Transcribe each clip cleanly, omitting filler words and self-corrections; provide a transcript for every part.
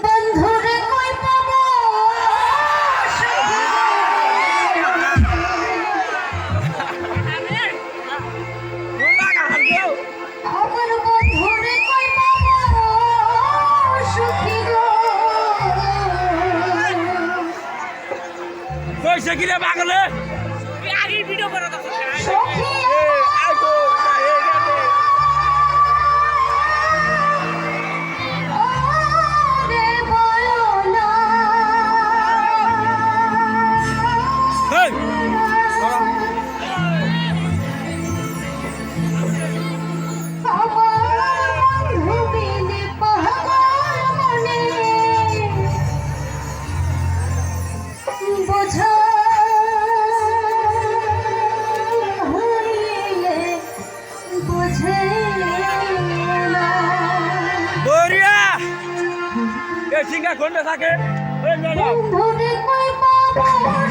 বন্ধুরে কই পাবো আমার বন্ধুরে কই পাবো সুখী গো কইছে কি রে পাগলে আগে ভিডিও করো তো সখী রে বলো না হেই আমার ভুবিলে পাগল মনে বোঝা হইলে বোঝে না দরিয়া এ সিঙ্গা কোনটা থাকে ওই মেলা বন্ধুরে কই পাবো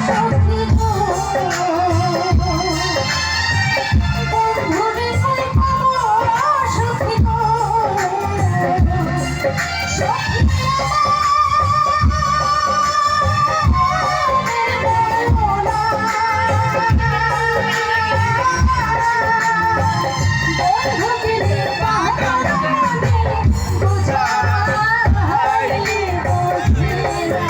সখী গো বন্ধুরে কই পাবো সখী গো সখী বন্ধুরে পাগল মনে বোঝা হইলে বোঝে না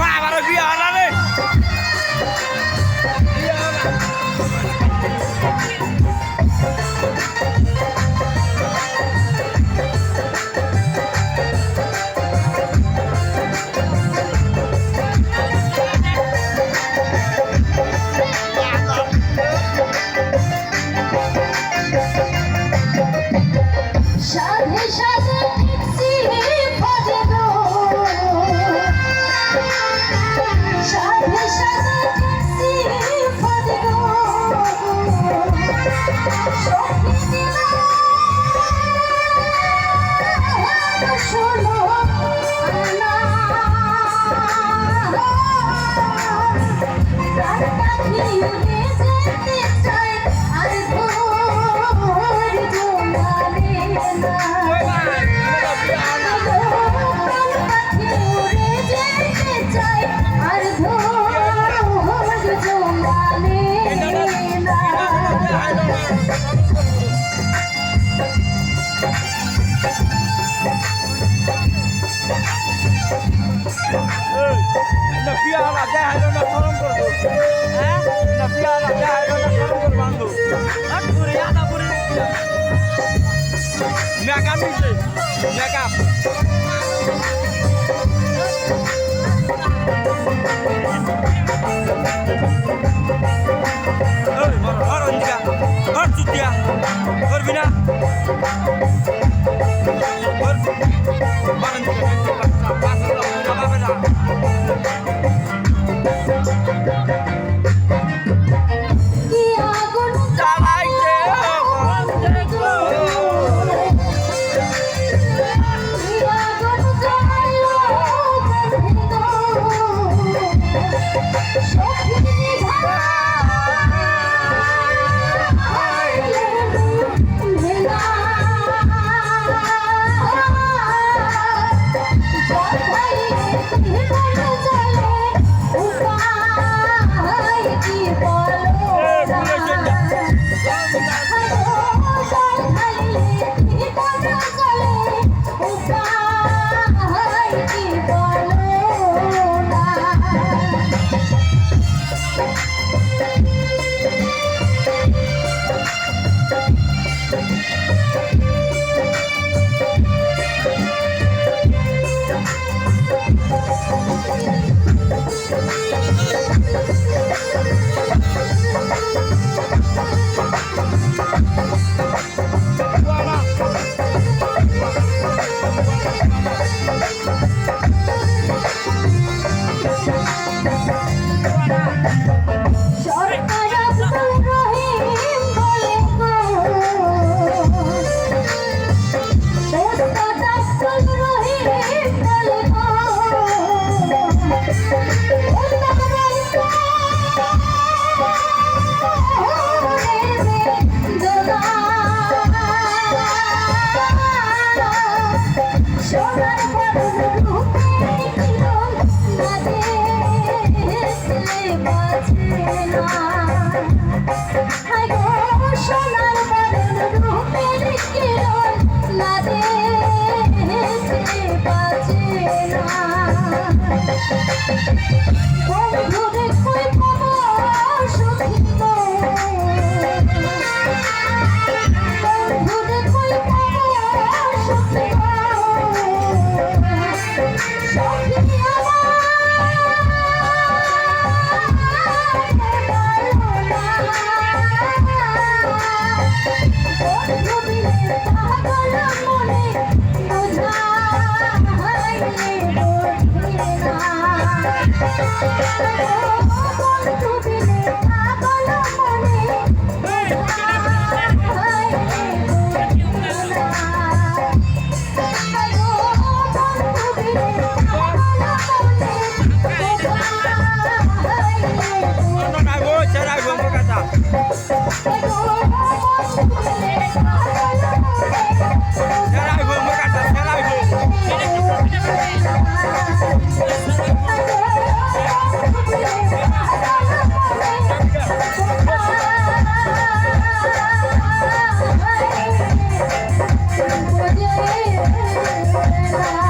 বাবার বিয়া হারালে সাধে সাধে ফিরছি পদে গো সাধে সাধে ফিরছি পদে গো সখী দিলা শোনো না প্রাণ পাখি উড়ে যেতে চায় আর ধৈর্য মানে না পাখি উড়ে যেতে চায় আর ধৈর্য মানে না না বিয়া হারা যায় হাইলো না শরম করবো হ্যাঁ না বিয়া হারা যায় হাইলো না শরম করবো বান্ধব হাট করে আদা করে মেকআপ দিছে মেকআপ ওই মার আর অন্দিকা আর চুতিয়া করবি না কর মারন দিকা পাঁচ পাবে না কি আগুন জ্বালাইছে কি আগুন জ্বালাইলো সখী নিভা হইলে ভেলা বন্ধু দিলে পাগল মনে হায় রে অন্য রাখবো সে রাখবো আমার কাছে সে রাখবো আমার কাছে সে রাখবো Yeah.